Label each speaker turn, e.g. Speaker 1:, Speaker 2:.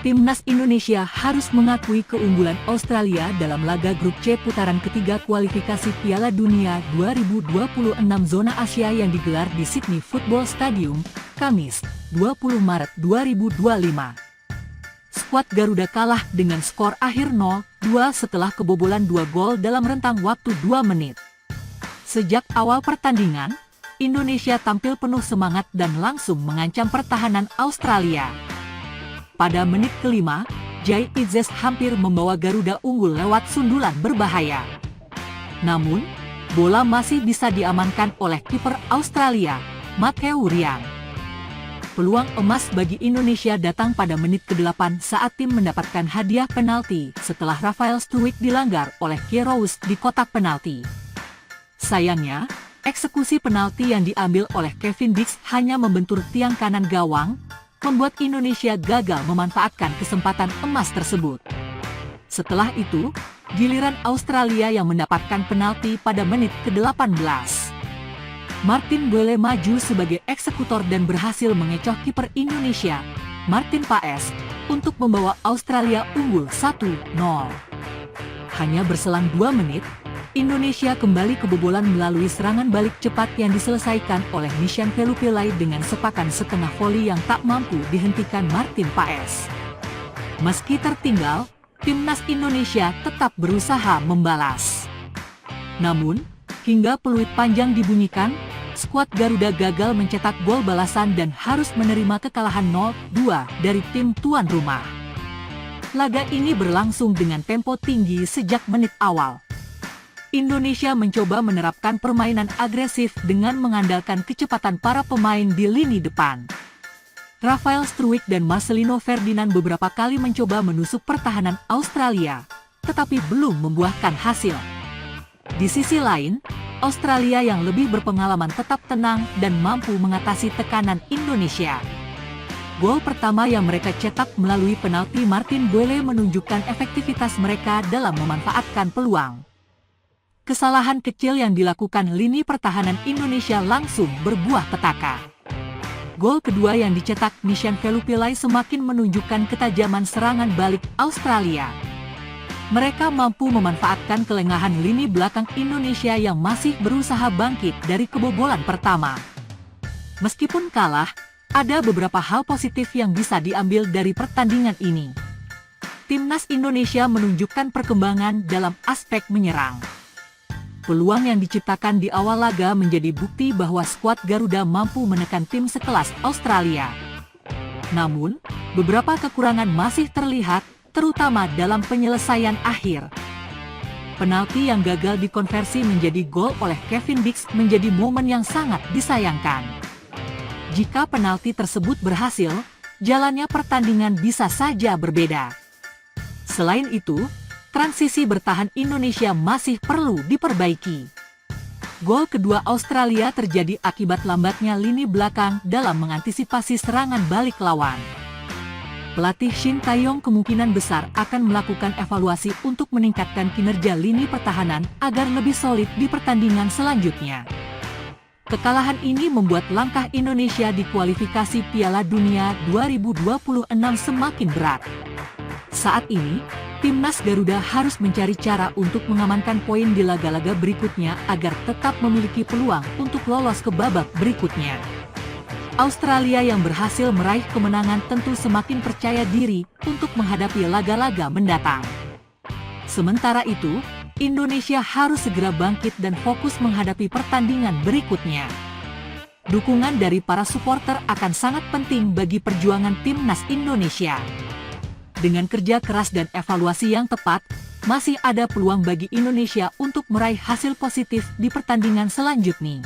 Speaker 1: Timnas Indonesia harus mengakui keunggulan Australia dalam laga grup C putaran ketiga kualifikasi Piala Dunia 2026 zona Asia yang digelar di Sydney Football Stadium, Kamis, 20 Maret 2025. Skuad Garuda kalah dengan skor akhir 0-2 setelah kebobolan 2 gol dalam rentang waktu 2 menit. Sejak awal pertandingan, Indonesia tampil penuh semangat dan langsung mengancam pertahanan Australia. Pada menit kelima, Jai Izzes hampir membawa Garuda unggul lewat sundulan berbahaya. Namun, bola masih bisa diamankan oleh kiper Australia, Matthew Ryan. Peluang emas bagi Indonesia datang pada menit ke-8 saat tim mendapatkan hadiah penalti setelah Rafael Struijk dilanggar oleh Kerouz di kotak penalti. Sayangnya, eksekusi penalti yang diambil oleh Kevin Dix hanya membentur tiang kanan gawang, membuat Indonesia gagal memanfaatkan kesempatan emas tersebut. Setelah itu, giliran Australia yang mendapatkan penalti pada menit ke-18. Martin Boele maju sebagai eksekutor dan berhasil mengecoh kiper Indonesia, Martin Paes, untuk membawa Australia unggul 1-0. Hanya berselang 2 menit, Indonesia kembali kebobolan melalui serangan balik cepat yang diselesaikan oleh Nishan Velupillai dengan sepakan setengah voli yang tak mampu dihentikan Martin Paes. Meski tertinggal, timnas Indonesia tetap berusaha membalas. Namun, hingga peluit panjang dibunyikan, skuad Garuda gagal mencetak gol balasan dan harus menerima kekalahan 0-2 dari tim tuan rumah. Laga ini berlangsung dengan tempo tinggi sejak menit awal. Indonesia mencoba menerapkan permainan agresif dengan mengandalkan kecepatan para pemain di lini depan. Rafael Struijk dan Marcelino Ferdinand beberapa kali mencoba menusuk pertahanan Australia, tetapi belum membuahkan hasil. Di sisi lain, Australia yang lebih berpengalaman tetap tenang dan mampu mengatasi tekanan Indonesia. Gol pertama yang mereka cetak melalui penalti Martin Boele menunjukkan efektivitas mereka dalam memanfaatkan peluang. Kesalahan kecil yang dilakukan lini pertahanan Indonesia langsung berbuah petaka. Gol kedua yang dicetak Nishan Velupillai semakin menunjukkan ketajaman serangan balik Australia. Mereka mampu memanfaatkan kelengahan lini belakang Indonesia yang masih berusaha bangkit dari kebobolan pertama. Meskipun kalah, ada beberapa hal positif yang bisa diambil dari pertandingan ini. Timnas Indonesia menunjukkan perkembangan dalam aspek menyerang. Peluang yang diciptakan di awal laga menjadi bukti bahwa skuad Garuda mampu menekan tim sekelas Australia. Namun, beberapa kekurangan masih terlihat, terutama dalam penyelesaian akhir. Penalti yang gagal dikonversi menjadi gol oleh Kevin Dix menjadi momen yang sangat disayangkan. Jika penalti tersebut berhasil, jalannya pertandingan bisa saja berbeda. Selain itu, transisi bertahan Indonesia masih perlu diperbaiki. Gol kedua Australia terjadi akibat lambatnya lini belakang dalam mengantisipasi serangan balik lawan. Pelatih Shin Tae-yong kemungkinan besar akan melakukan evaluasi untuk meningkatkan kinerja lini pertahanan agar lebih solid di pertandingan selanjutnya. Kekalahan ini membuat langkah Indonesia di kualifikasi Piala Dunia 2026 semakin berat. Saat ini, Timnas Garuda harus mencari cara untuk mengamankan poin di laga-laga berikutnya agar tetap memiliki peluang untuk lolos ke babak berikutnya. Australia yang berhasil meraih kemenangan tentu semakin percaya diri untuk menghadapi laga-laga mendatang. Sementara itu, Indonesia harus segera bangkit dan fokus menghadapi pertandingan berikutnya. Dukungan dari para supporter akan sangat penting bagi perjuangan Timnas Indonesia. Dengan kerja keras dan evaluasi yang tepat, masih ada peluang bagi Indonesia untuk meraih hasil positif di pertandingan selanjutnya.